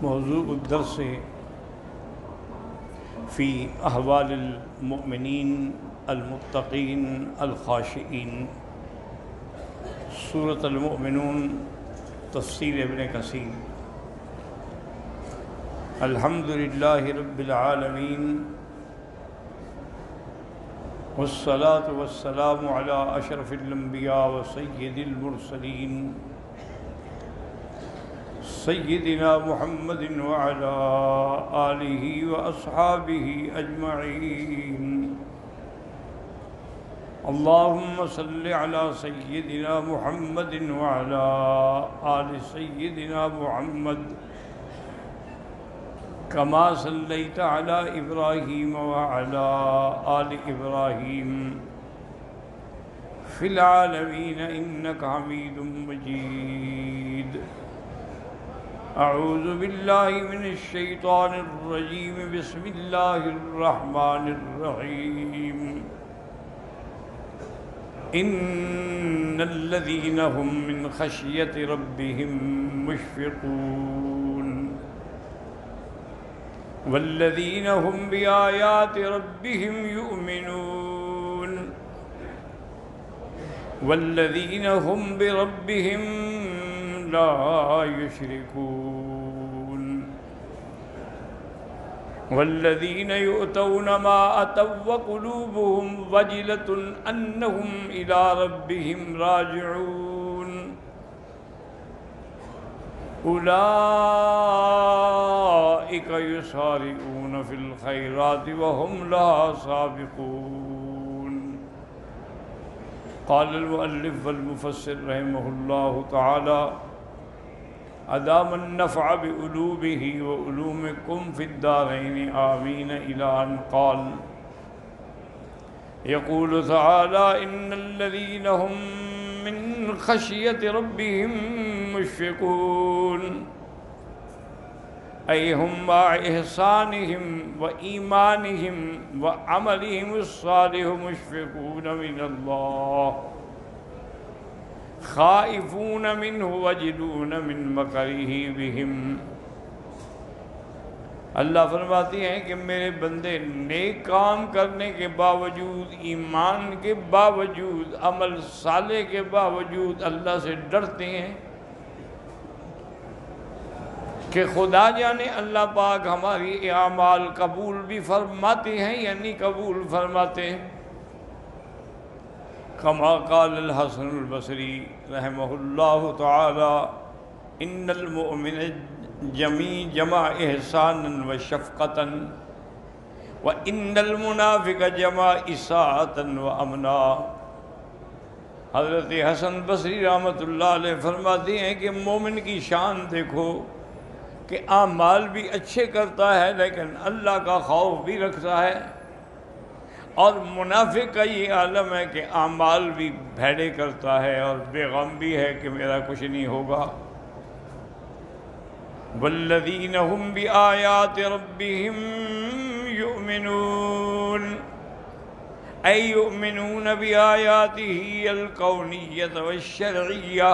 موضوع الدرس فی احوال المؤمنین المتقین الخاشعین، سورۃ المؤمنون، تفسیر ابن کثیر۔ الحمد للہ رب العالمین، والصلاة والسلام علی اشرف الانبیاء وسید المرسلین سیدنا محمد وعلى آلہ واصحابہ اجمعین۔ اللہم صل علی سیدنا محمد وعلى آل سیدنا محمد کما صلیت علی ابراہیم وعلى آل ابراہیم فی العالمین انک حمید مجید۔ اعوذ باللہ من الشیطان الرجیم، بسم اللہ الرحمن الرحیم۔ ان الذین هم من خشیۃ ربهم مشفقون والذین هم بآیات ربهم یؤمنون والذین هم بربهم لا يشركون والذين يؤتون ما أتوا وقلوبهم وجلة أنهم إلى ربهم راجعون أولئك يسارعون في الخيرات وهم لها سابقون۔ قال المؤلف والمفسر رحمه الله تعالى ادام النفع بعلومه وعلومكم في الدارين آمين إلى أن قال يقول تعالى إن الذين هم من خشية ربهم مشفقون، أي هم مع إحسانهم وإيمانهم وعملهم الصالح مشفقون من الله، خائفون منه وجلون من مکرہ بهم۔ اللہ فرماتے ہیں کہ میرے بندے نیک کام کرنے کے باوجود، ایمان کے باوجود، عمل صالح کے باوجود اللہ سے ڈرتے ہیں کہ خدا جانے اللہ پاک ہماری اعمال قبول بھی فرماتے ہیں یا نہیں قبول فرماتے ہیں۔ کما قال الحسن البصری رحمہ اللہ تعالی ان المؤمن جمع احسانا و شفقتا وان المنافق جمع اساءتا و امنا۔ حضرت حسن بصری رحمۃ اللہ علیہ فرماتے ہیں کہ مومن کی شان دیکھو کہ اعمال بھی اچھے کرتا ہے لیکن اللہ کا خوف بھی رکھتا ہے، اور منافق کا یہ عالم ہے کہ اعمال بھی بھیڑے کرتا ہے اور بے غم بھی ہے کہ میرا کچھ نہیں ہوگا۔ والذین هم بآیات ربهم یؤمنون، ای یؤمنون بآیاته الکونیۃ والشرعیہ۔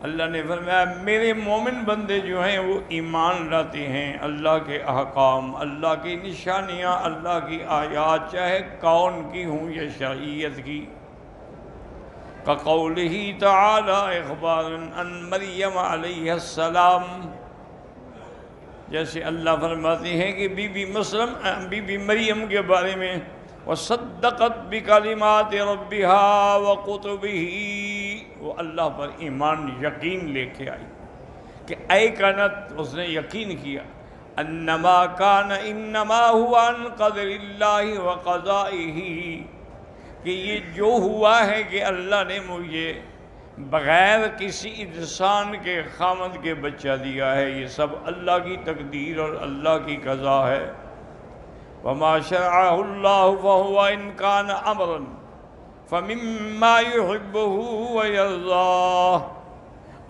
اللہ نے فرمایا میرے مومن بندے جو ہیں وہ ایمان لاتے ہیں اللہ کے احکام، اللہ کی نشانیاں، اللہ کی آیات، چاہے کون کی ہوں یا شرعیت کی۔ کقولہ تعالی اخبارا عن مریم علیہ السلام، جیسے اللہ فرماتے ہیں کہ بی بی مریم کے بارے میں وصدقت بکلمات ربها وکتبہ، وہ اللہ پر ایمان یقین لے کے آئی کہ ایقنت، اس نے یقین کیا انما کان انما ہوا عن قدر اللہ وقضائہ، کہ یہ جو ہوا ہے کہ اللہ نے مجھے بغیر کسی انسان کے خامد کے بچہ دیا ہے، یہ سب اللہ کی تقدیر اور اللہ کی قضا ہے۔ وما شرعہ اللہ فہو ان کان امرا فمما يحبه ويرضاه،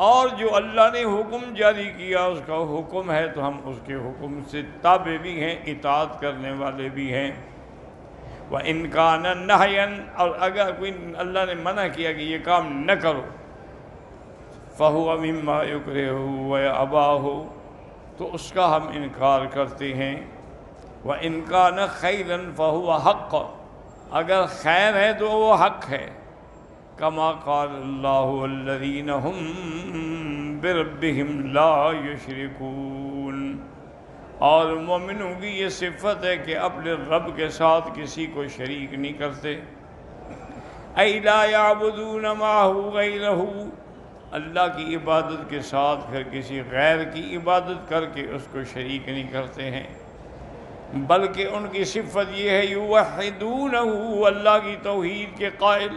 اور جو اللہ نے حکم جاری کیا اس کا حکم ہے تو ہم اس کے حکم سے تابع بھی ہیں، اطاعت کرنے والے بھی ہیں۔ وَإِنْ كَانَ نَهْيًا، اور اگر کوئی اللہ نے منع کیا کہ یہ کام نہ کرو، فَهُوَ مِمَّا يُكْرِهُ وَيَأْبَاهُ، تو اس کا ہم انکار کرتے ہیں۔ وَإِنْ كَانَ خَيْرًا فَهُوَ حَقٌّ، اگر خیر ہے تو وہ حق ہے۔ كَمَا قَالَ اللَّهُ وَالَّذِينَ هُمْ بِرَبِّهِمْ لَا يُشْرِكُونَ، اور مومنوں کی یہ صفت ہے کہ اپنے رب کے ساتھ کسی کو شریک نہیں کرتے۔ أَيْ لَا يَعْبُدُونَ مَعَهُ غَيْرَهُ، اللہ کی عبادت کے ساتھ پھر کسی غیر کی عبادت کر کے اس کو شریک نہیں کرتے ہیں، بلکہ ان کی صفت یہ ہے یوحدونہ، اللہ کی توحید کے قائل،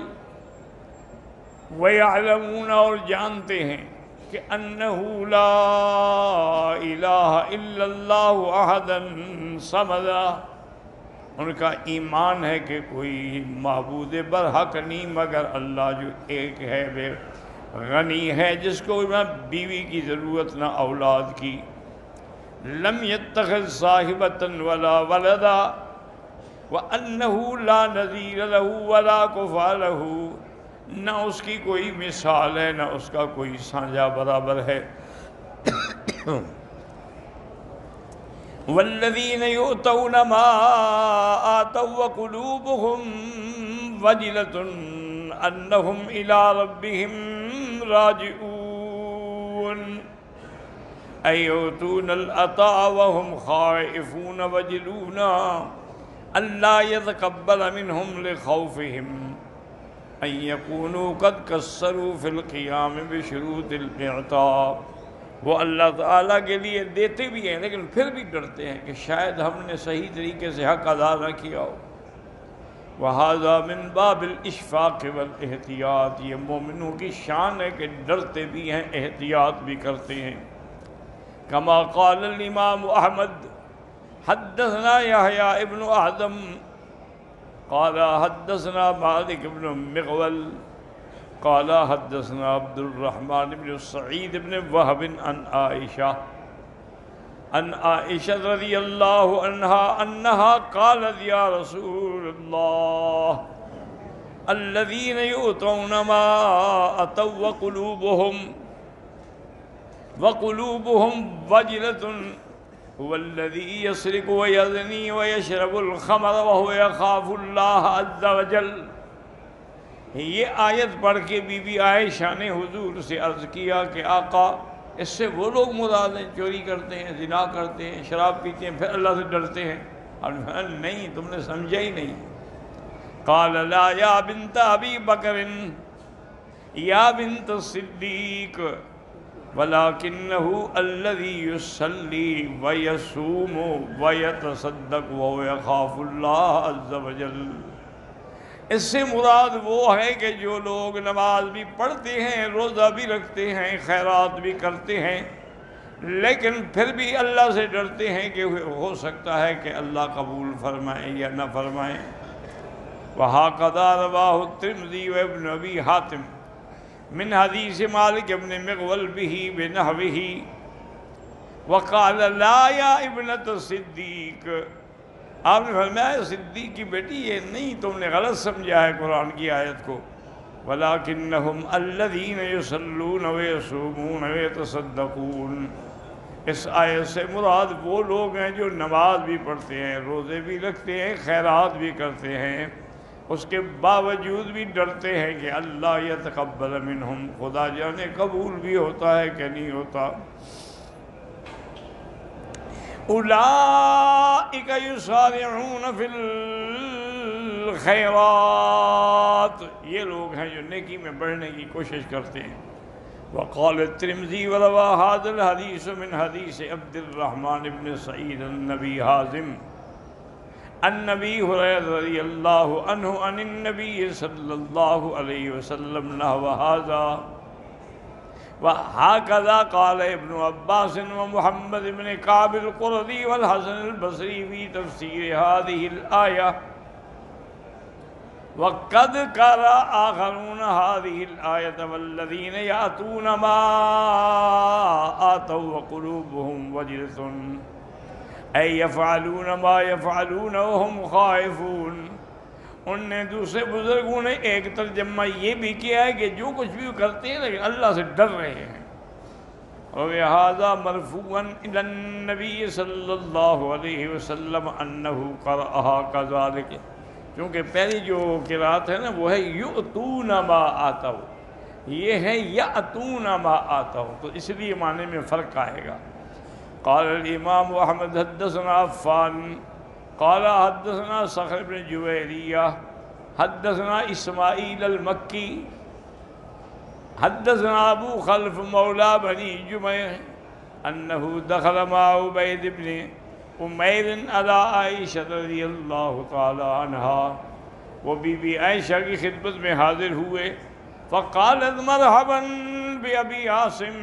ویعلمون، اور جانتے ہیں کہ انہ لا الہ الا اللہ احدا صمدا، ان کا ایمان ہے کہ کوئی معبود برحق نہیں مگر اللہ جو ایک ہے، بے غنی ہے، جس کو نہ بیوی کی ضرورت نہ اولاد کی، لم يتخذ صاحبۃ ولا ولدا وانہ لا نظیر لہ ولا کفوا لہ، نہ اس کی کوئی مثال ہے نہ اس کا کوئی سانجا برابر ہے۔ والذین یؤتون ما آتوا وقلوبهم وجلۃ انہم الی ربہم راجعون، أن يؤتون العطاء وهم خائفون وجلون ألا يتقبل منهم لخوفهم أن يكونوا قد قصروا في القيام بشروط الإعطاء، وہ اللہ تعالیٰ کے لیے دیتے بھی ہیں لیکن پھر بھی ڈرتے ہیں کہ شاید ہم نے صحیح طریقے سے حق ادا نہ کیا ہو۔ وَهَذَا مِن بَابِ الْإِشْفَاقِ وَالْإِحْتِيَاطِ، یہ مومنوں کی شان ہے کہ ڈرتے بھی ہیں، احتیاط بھی کرتے ہیں۔ كما قال الإمام أحمد حدثنا يحيى ابن آدم قال حدثنا مالك بن مغول قال حدثنا عبد الرحمن بن سعيد بن وهب عن عائشة رضي الله عنها أنها قالت يا رسول الله الذين يؤتون ما أتوا وقلوبهم وجلة هو الذي يسرق ويزني ويشرب الخمر وهو يخاف الله عز وجل۔ یہ آیت پڑھ کے بی بی عائشہ نے حضور سے عرض کیا کہ آقا، اس سے وہ لوگ مراد ہیں چوری کرتے ہیں، زنا کرتے ہیں، شراب پیتے ہیں، پھر اللہ سے ڈرتے ہیں؟ اور نہیں، تم نے سمجھا ہی نہیں۔ قال لا یا بنت ابی بکر یا بنت الصدیق وَلَكِنَّهُ الَّذِي يُصَلِّي وَيَصُومُ وَيَتَصَدَّقُ وَهُوَ يَخَافُ اللَّهَ عَزَّ وَجَلَّ، اس سے مراد وہ ہے کہ جو لوگ نماز بھی پڑھتے ہیں، روزہ بھی رکھتے ہیں، خیرات بھی کرتے ہیں، لیکن پھر بھی اللہ سے ڈرتے ہیں کہ ہو سکتا ہے کہ اللہ قبول فرمائے یا نہ فرمائے۔ وَهَكَذَا رَوَاهُ التِّرْمِذِيُّ وَابْنُ أَبِي حَاتِمٍ من حدیث مالک ابن مغول به بنحوه وقال لا یا ابنت الصدیق، آپ نے فرمایا صدیق کی بیٹی یہ نہیں، تم نے غلط سمجھا ہے قرآن کی آیت کو۔ وَلَكِنَّهُمْ الَّذِينَ يُصَلُّونَ وَيَصُومُونَ وَيَتَصَدَّقُونَ، اس آیت سے مراد وہ لوگ ہیں جو نماز بھی پڑھتے ہیں، روزے بھی رکھتے ہیں، خیرات بھی کرتے ہیں، اس کے باوجود بھی ڈرتے ہیں کہ اللہ یتقبل منہم، خدا جانے قبول بھی ہوتا ہے کہ نہیں ہوتا۔ اولئک یسارعون فی الخیرات، یہ لوگ ہیں جو نیکی میں بڑھنے کی کوشش کرتے ہیں۔ وقال الترمذی وروى هذا الحديث من حدیث عبد الرحمن بن سعید النبی حازم النبی هريرة رضی اللہ عنہ عن النبی صلی اللہ علیہ وسلم نحو هذا وهكذا قال ابن عباس ومحمد بن كعب القرظي والحسن البصري في تفسير هذه الآية، وقد قرأ آخرون هذه الآية والذين يأتون ما آتوا وقلوبهم وجلة أي يفعلون ما يفعلون وهم خائفون۔ ان نے دوسرے بزرگوں نے ایک ترجمہ یہ بھی کیا ہے کہ جو کچھ بھی کرتے ہیں لیکن اللہ سے ڈر رہے ہیں۔ وهذا مرفوعا الى النبي صلی اللہ علیہ وسلم انه قرأها كذلك، کیونکہ پہلی جو قرات ہے نا وہ ہے یؤتون ما آتوا، یہ ہے یأتون ما آتوا، تو اس لیے معنی میں فرق آئے گا۔ قال الامام احمد حدثنا عفان قال حدثنا صخر بن جویریہ حدثنا اسماعیل المکی حدثنا ابو خلف مولا بنی جمیع انه دخل مع عبید بن عمیر علی عائشہ رضی اللہ تعالی عنہا، وہ بی بی عائشہ کی خدمت میں حاضر ہوئے، فقالت مرحبا بابی عاصم،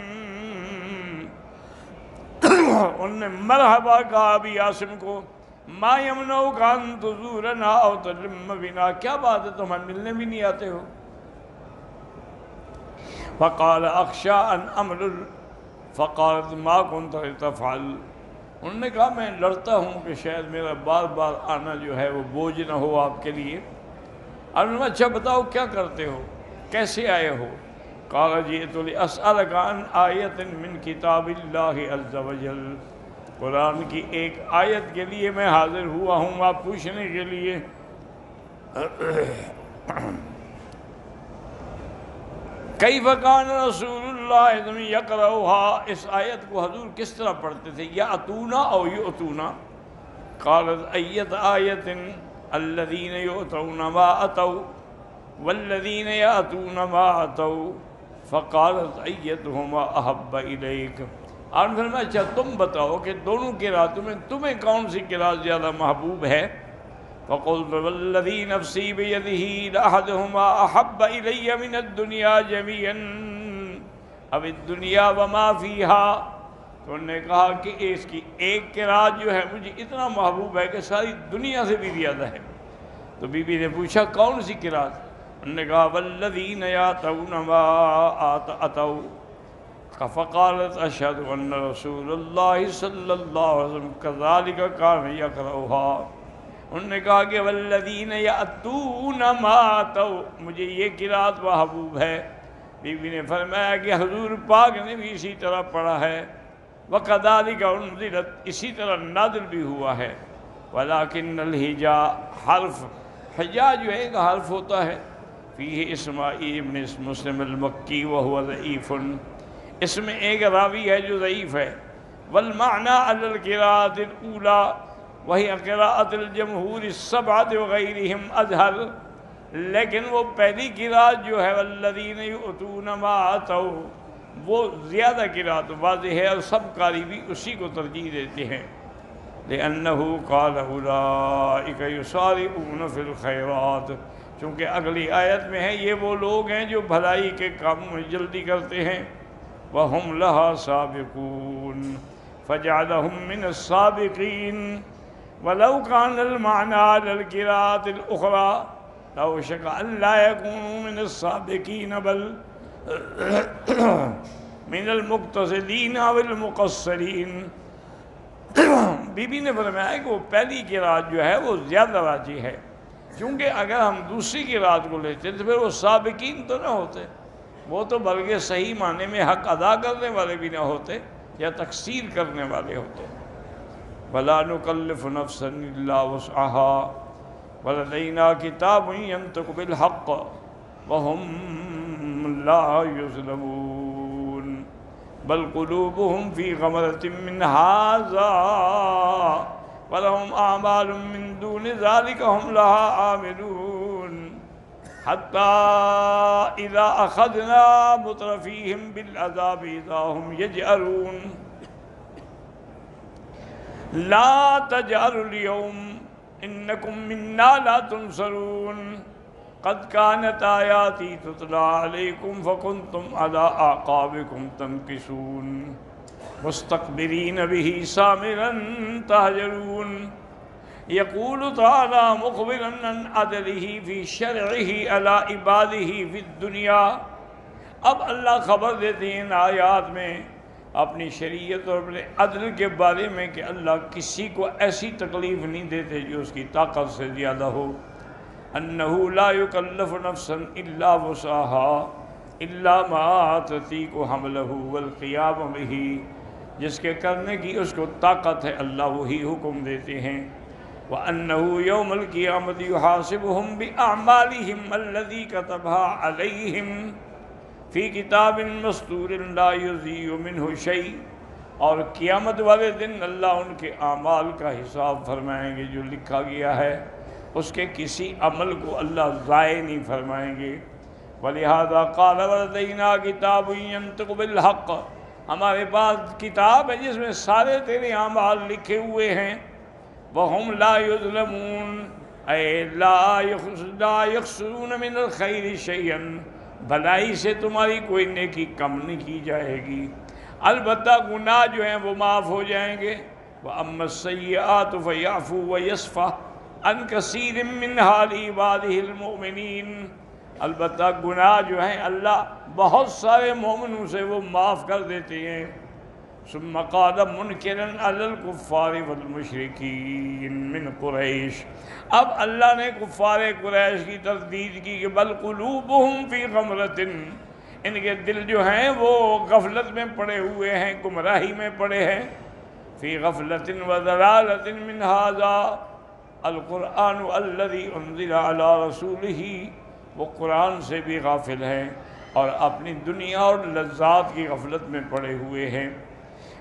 انہوں نے مرحبا کہا ابی عاصم کو، ما یمنعک ان تزورنا او تلم بنا، کیا بات ہے تم ہم ملنے بھی نہیں آتے ہو؟ فقال اخشى ان امرر، فقالت ما كنت تفعل، انہوں نے کہا میں ڈرتا ہوں کہ شاید میرا بار بار آنا جو ہے وہ بوجھ نہ ہو آپ کے لیے۔ اچھا بتاؤ کیا کرتے ہو، کیسے آئے ہو؟ قال جئت لأسألك عن آیت من کتاب اللہ عز وجل، قرآن کی ایک آیت کے لیے میں حاضر ہوا ہوں آپ پوچھنے کے لیے۔ کیف کان رسول اللہ یقرؤها، اس آیت کو حضور کس طرح پڑھتے تھے، یأتونا او یؤتونا؟ قالت ایت آیت الذین یؤتون ما اتوا والذین یأتون ما اتوا، فقالت ایتہما احب الیک، آپ نے فرمایا اچھا تم بتاؤ کہ دونوں قراتوں میں تمہیں کون سی قرات زیادہ محبوب ہے؟ فقلت والذی نفسی بیدہ لأحدہما احب الی من الدنیا جمیعا اب الدنیا وما فیہا، تو انہوں نے کہا کہ اس کی ایک قرات جو ہے مجھے اتنا محبوب ہے کہ ساری دنیا سے بھی زیادہ ہے۔ تو بی بی نے پوچھا کون سی قرات؟ انہوں نے کہا والذین یاتون ما اتوا، فقالت اشہد ان رسول اللہ صلی اللہ علیہ وسلم کذالک کان یقرؤها، انہوں نے کہا کہ والذین یأتون ما اتوا، مجھے یہ قرات محبوب ہے۔ بی بی نے فرمایا کہ حضور پاک نے بھی اسی طرح پڑھا ہے، وَكَذَلِكَ أُنزِلَتْ، اسی طرح نازل بھی ہوا ہے۔ وَلَكِنَّ الْحِجَا، حرف حجا جو ہے ایک حرف ہوتا ہے، فیہ اسماعیل بن مسلم المکی وہو ضعیف، اس میں ایک راوی ہے جو ضعیف ہے۔ والمعنى على القراءة الأولى وهي قراءة الجمهور السبعة وغيرهم أظهر، لیکن وہ پہلی قراءت جو ہے والذین یؤتون ما اتوا وہ زیادہ قراءت واضح ہے، اور سب قاری بھی اسی کو ترجیح دیتے ہیں، لأنه قال أولئك يسارعون في الخيرات، چونکہ اگلی آیت میں ہے یہ وہ لوگ ہیں جو بھلائی کے کاموں میں جلدی کرتے ہیں، وَهُمْ لَهَا سَابِقُونَ فَجَعَلَهُمْ مِنَ السَّابِقِينَ وَلَوْ كَانَ الْمَعْنَى عَلَى الْقِرَاءَةِ الْأُخْرَى لَوْشَكَ أَنْ لَا يَكُونُوا مِنَ السَّابِقِينَ بَلْ مِنَ الْمُقْتَصِدِينَ وَالْمُقَصِّرِينَ۔ بی بی نے فرمایا کہ وہ پہلی قرات جو ہے وہ زیادہ راجح ہے، کیونکہ اگر ہم دوسری قرات کو لیتے تو پھر وہ سابقین تو نہ ہوتے، وہ تو بلکہ صحیح معنی میں حق ادا کرنے والے بھی نہ ہوتے یا تقصیر کرنے والے ہوتے۔ وَلَا نُكَلِّفُ نَفْسًا إِلَّا وُسْعَهَا وَلَدَيْنَا كِتَابٌ يَنطِقُ بِالْحَقِّ وَهُمْ لَا يُظْلَمُونَ بَلْ قُلُوبُهُمْ فِي غَمْرَةٍ مِّنْ هَٰذَا وَلَهُمْ أَعْمَالٌ مِّن دُونِ ذَٰلِكَ هُمْ لَهَا عَامِلُونَ حَتَّىٰ إِذَا أَخَذْنَا مُتْرَفِيهِمْ بِالْعَذَابِ إِذَا هُمْ يَجْأَرُونَ لا تجعلوا اليوم انکم منا لا تنصرون قد كانت آیاتی تتلی علیکم فکنتم علی اعقابکم تنکصون مستکبرین به سامرا تہجرون یقول تعالی مخبرا عن عدلہ فی شرعہ علی عبادہ فی الدنیا، اب اللہ خبر دیتے ہیں ان آیات میں اپنی شریعت اور اپنے عدل کے بارے میں کہ اللہ کسی کو ایسی تکلیف نہیں دیتے جو اس کی طاقت سے زیادہ ہو۔ انہ لا یکلف نفسا الا وسعها، الا ما تطیق حملہ والقیام بہ، جس کے کرنے کی اس کو طاقت ہے اللہ وہی حکم دیتے ہیں۔ وَأَنَّهُ يَوْمَ الْقِيَامَةِ يُحَاسِبُهُمْ بِأَعْمَالِهِمْ الَّذِي كَتَبَهَا عَلَيْهِمْ فِي كِتَابٍ مَسْطُورٍ لَا يُضِيعُ مِنْهُ شَيْءٌ، اور قیامت والے دن اللہ ان کے اعمال کا حساب فرمائیں گے، جو لکھا گیا ہے اس کے کسی عمل کو اللہ ضائع نہیں فرمائیں گے۔ وَلِهَذَا قَالَ وَلَدَيْنَا كِتَابٌ يَنطِقُ بِالْحَقِّ، ہمارے پاس کتاب ہے جس میں سارے تیرے اعمال لکھے ہوئے ہیں۔ وَهُمْ لَا يُظْلَمُونَ، اے لا يخسرون من الخیر شیئا، بھلائی سے تمہاری کوئی نیکی کم نہیں کی جائے گی، البتہ گناہ جو ہیں وہ معاف ہو جائیں گے۔ وَأَمَّا السَّيِّئَاتُ فَيَعْفُو وَيَصْفَحُ عَنْ كَثِيرٍ مِّنْ حَالِ عِبَادِهِ الْمُؤْمِنِينَ، البتہ گناہ جو ہیں اللہ بہت سارے مومنوں سے وہ معاف کر دیتے ہیں۔ ثم قال منکرا علی الکفار والمشرکین من قریش، اب اللہ نے کفار قریش کی تردید کی کہ بل قلوبہم فی غمرۃ، ان کے دل جو ہیں وہ غفلت میں پڑے ہوئے ہیں، گمراہی میں پڑے ہیں۔ فی غفلۃ وضلالۃ من ھذا القرآن الذی انزل علی رسولہ، وہ قرآن سے بھی غافل ہیں اور اپنی دنیا اور لذات کی غفلت میں پڑے ہوئے ہیں۔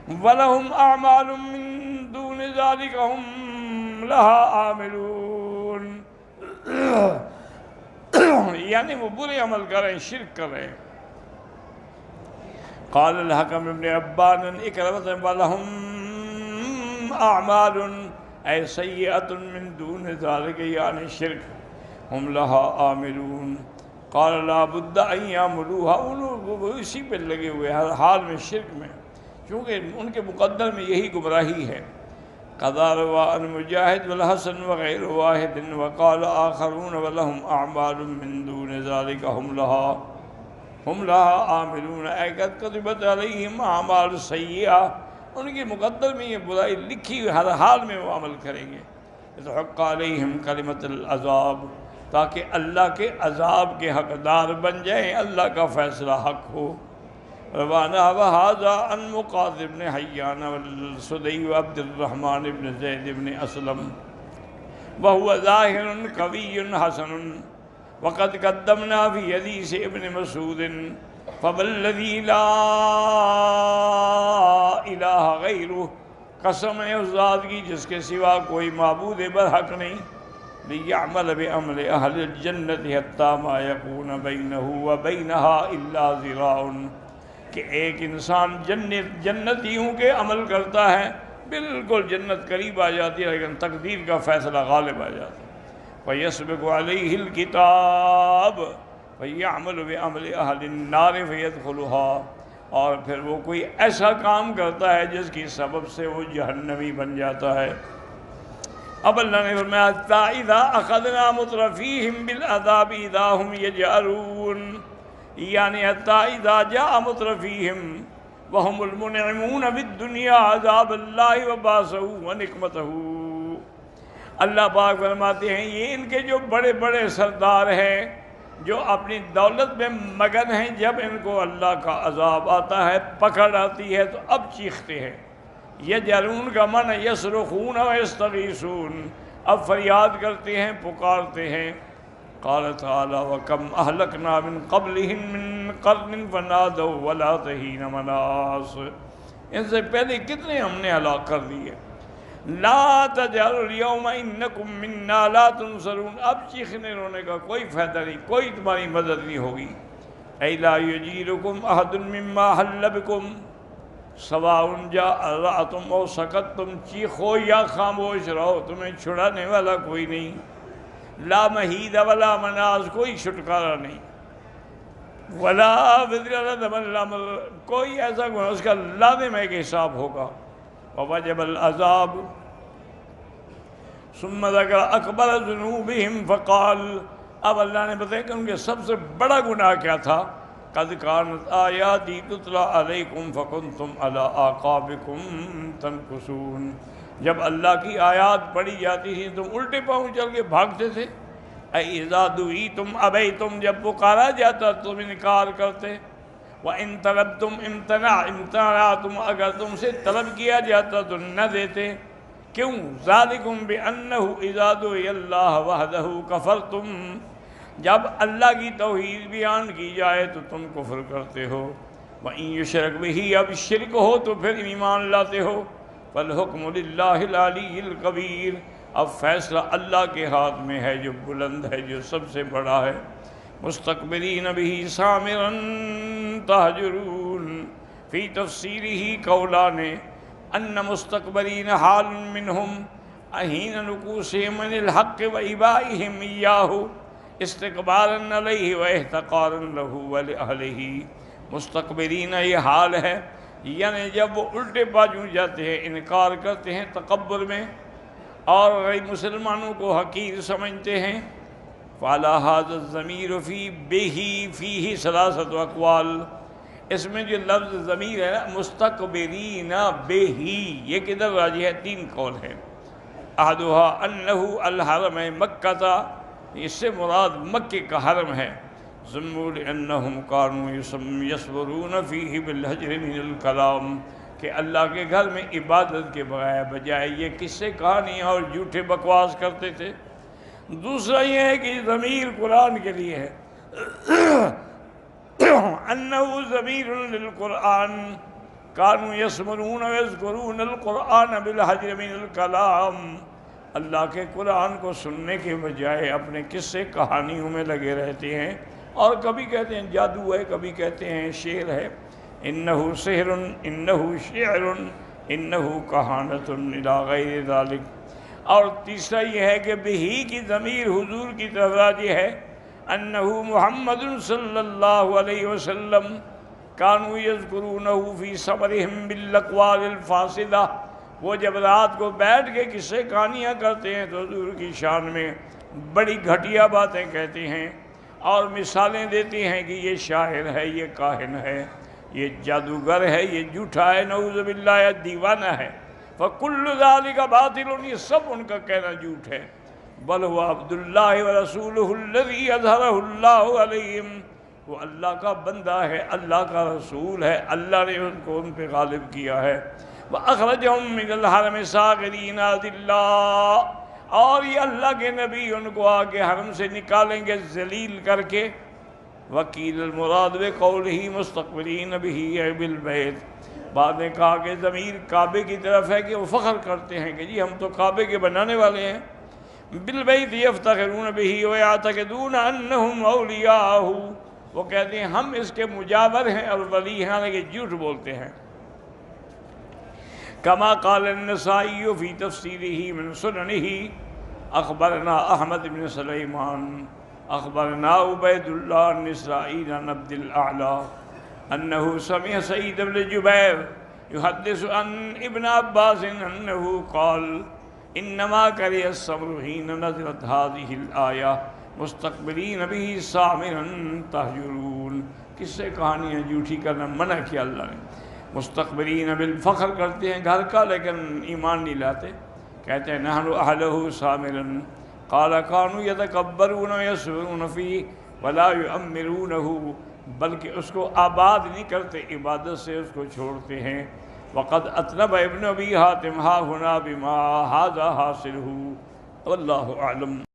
وَلَهُمْ أَعْمَالٌ مِّن دُونِ ذَلِكَ هُمْ لَهَا عَامِلُونَ، یعنی وہ برے عمل کر رہے ہیں، شرک کر رہے ہیں۔ قال الحکم ابن عبان اکرمۃ وَلَهُمْ أَعْمَالٌ أَيْ سَيِّئَةٌ مِّن دُونِ ذَلِكَ، یعنی شرک، هُمْ لَهَا عَامِلُونَ۔ قال لا بد ان يعملوها، ان لوگ اسی پہ لگے ہوئے ہر حال میں شرک میں، کیونکہ ان کے مقدر میں یہی گمراہی ہے۔ قضا روا عن مجاہد والحسن وغیر واحد وقال آخرون ولہم اعمال من دون ذلك ہم لها عاملون، اے قد کتبت علیہم اعمال سیئہ، ان کے مقدر میں یہ برائی لکھی ہوئی، ہر حال میں وہ عمل کریں گے۔ حق علیہم کلمۃ العذاب، تاکہ اللہ کے عذاب کے حقدار بن جائیں، اللہ کا فیصلہ حق ہو۔ روانا وہذا عن مقاذ بن حیان والسدی وعبد الرحمن بن زید بن اسلم وهو ظاہر قوی حسن، وقد قدمنا فی حدیث ابن مسعود فوالذی لا الہ غیرہ، قسم ہے اس ذات کی جس کے سوا کوئی معبود برحق نہیں، لیعمل بعمل اہل الجنت حتی ما یکون بینہ وبینہا الا ذراع، کہ ایک انسان جنتیوں کے عمل کرتا ہے، بالکل جنت قریب آ جاتی ہے، لیکن تقدیر کا فیصلہ غالب آ جاتا ہے۔ فَيَسْبِقُ عَلَيْهِ الْكِتَابُ فَيَعْمَلُ بِعَمَلِ أَهْلِ النَّارِ فَيَدْخُلُهَا، اور پھر وہ کوئی ایسا کام کرتا ہے جس کی سبب سے وہ جہنمی بن جاتا ہے۔ اب اللہ نے فرمایا حَتَّىٰ إِذَا أَخَذْنَا مُتْرَفِيهِمْ بِالْعَذَابِ إِذَا هُمْ يَجْأَرُونَ، یعنی حَتَّىٰ إِذَا جَاءَ مُتْرَفِيهِمْ وَهُمُ الْمُنْعِمُونَ بِالدُّنْيَا عَذَابَ اللَّهِ وَبَاسَهُ وَنِقْمَتَهُ، اللہ پاک فرماتے ہیں یہ ان کے جو بڑے بڑے سردار ہیں جو اپنی دولت میں مگن ہیں، جب ان کو اللہ کا عذاب آتا ہے، پکڑ آتی ہے، تو اب چیختے ہیں۔ یجرون کا معنی یصرخون و یستغیثون، اب فریاد کرتے ہیں، پکارتے ہیں۔ قال تعالی وَكَمْ أَهْلَكْنَا مِن قَبْلِهِم مِّن قَرْنٍ فَنَادَوْا وَلَا تَحِينَ مَنَاصٍ، ان سے پہلے کتنے ہم نے ہلاک کر دیے۔ لا تجهروا اليوم انکم منا لا تنصرون، اب چیخنے رونے کا کوئی فائدہ نہیں، کوئی تمہاری مدد نہیں ہوگی۔ اَيْ لَا يُجِيرُكُمْ أَحَدٌ مِّمَّا حَلَّ بِكُمْ سَوَاءٌ جَاءَتُمْ أَوْ سَكَتْتُمْ، چیخو یا خاموش رہو، تمہیں چھڑانے والا کوئی نہیں۔ لا محید ولا مناص، کوئی چھٹکارا نہیں۔ ولا وزر من الامر، کوئی ایسا گناہ اس کا لازم ہے کہ حساب ہوگا۔ ووجب العذاب ثم ذکر اکبر ذنوبہم فقال، اب اللہ نے بتایا کہ ان کے سب سے بڑا گناہ کیا تھا۔ قد کانت آیاتی تتلی علیکم فکنتم علی اعقابکم تنکسون، جب اللہ کی آیات پڑھی جاتی تھی تم الٹے پاؤں چل کے بھاگتے تھے۔ اذا دعیتم ابیتم، جب پکارا جاتا تم انکار کرتے، وَإِن طَلَبْتُمْ امتنعتم، اگر تم سے طلب کیا جاتا تو نہ دیتے، کیوں؟ ذَلِكُمْ بِأَنَّهُ إِذَا دُعِيَ اللَّهُ وَحْدَهُ كَفَرْتُمْ، جب اللہ کی توحید بیان کی جائے تو تم کفر کرتے ہو، وَإِن يُشْرَكْ بِهِ، اب شرک ہو تو پھر ایمان لاتے ہو، فَالْحُكْمُ لِلَّهِ الْعَلِيِّ الْكَبِيرِ، اب فیصلہ اللہ کے ہاتھ میں ہے جو بلند ہے، جو سب سے بڑا ہے۔ مستقبرین بہ سامرا تہجرون، فی تفسیرہ قولان، ان مستقبرین حال منہم حین نکوسہم عن الحق و ابائہم ایاہ استکبارا علیہ و احتقارا لہ و لأہلہ۔ مستقبرین یہ حال ہے، یعنی جب وہ الٹے بازو جاتے ہیں، انکار کرتے ہیں تکبر میں اور غیر مسلمانوں کو حقیر سمجھتے ہیں۔ فعلی ھذا الضمیر فی بہ فیہ ثلاثۃ اقوال، اس میں جو لفظ ضمیر ہے نا مستقبرین بہ، یہ کدھر راجی ہے؟ تین قول ہے۔ احدھا انہ الحرم مکہ، اس سے مراد مکے کا حرم ہے، ذموا لانہم کانوا یصبرون فیہ بالحجر من الکلام، کہ اللہ کے گھر میں عبادت کے بجائے یہ قصے کہانیاں اور جھوٹے بکواس کرتے تھے۔ دوسرا یہ ہے کہ ضمیر قرآن کے لیے ہے، انہ ضمیر للقرآن، کانوا یسمعون ویذکرون القرآن بالحجر من الکلام، اللہ کے قرآن کو سننے کے بجائے اپنے قصے کہانیوں میں لگے رہتے ہیں، اور کبھی کہتے ہیں جادو ہے، کبھی کہتے ہیں شعر ہے، انہ سحر انہ شعر انہ کہانۃ الی غیر ذلک۔ اور تیسرا یہ ہے کہ بہی کی ضمیر حضور کی طرف راجع ہے، انہ محمد صلی اللہ علیہ وسلم کانوا یذکرونہ فی صبرہم بالاقوال الفاسدہ، وہ جب رات کو بیٹھ کے قصے کہانیاں کرتے ہیں تو حضور کی شان میں بڑی گھٹیا باتیں کہتے ہیں اور مثالیں دیتی ہیں کہ یہ شاعر ہے، یہ کاہن ہے، یہ جادوگر ہے، یہ جھوٹا ہے، نعوذ باللہ، یہ دیوانہ ہے۔ فَكُلُّ ذَلِكَ بَاطِلٌ، یہ سب ان کا کہنا جھوٹ ہے۔ بل هو عبد اللہ ورسولہ الذی اظہرہ اللہ علیہم، وہ اللہ کا بندہ ہے، اللہ کا رسول ہے، اللہ نے ان کو ان پہ غالب کیا ہے۔ وَأَخْرَجَهُم مِّنَ الْحَرَمِ صَاغِرِينَ ذِلًّا، اور یہ اللہ کے نبی ان کو آگے حرم سے نکالیں گے ذلیل کر کے۔ وَقِيلَ الْمُرَادُ بِقَوْلِهِ مُسْتَقْبِلِينَ بِهِ بِالْبَيْتِ، بعد نے کہا کہ ضمیر کعبے کی طرف ہے کہ وہ فخر کرتے ہیں کہ جی ہم تو کعبے کے بنانے والے ہیں۔ بالبیت یفتخرون بہ ویعتقدون انہم اولیاءہ، وہ کہتے ہیں ہم اس کے مجاور ہیں اور ولی ہیں، حالانکہ جھوٹ بولتے ہیں۔ کما قال النسائی فی تفسیرہ من سننہ، اخبرنا احمد بن سلیمان اخبرنا عبید اللہ بن اسرائیل عن عبد الاعلی انہ سمع سعید بن جبیر یحدث عن ابن عباس انہ قال انما کرہ الصبر حین نزلت هذه الآیہ مستقبلین بہ سامرا تہجرون، قصے کہانیاں جھوٹی کرنا منع کیا اللہ نے۔ مستقبلین بالفخر کرتے ہیں گھر کا لیکن ایمان نہیں لاتے، کہتے ہیں نحن اہلہ سامرا، قال کانوا یتکبرون ویصبرون فیہ ولا یعمرونہ، بلکہ اس کو آباد نہیں کرتے، عبادت سے اس کو چھوڑتے ہیں۔ وقد اطنب ابن ابی حاتم ہا ہنا بما ھذا حاصلہ، واللہ اعلم۔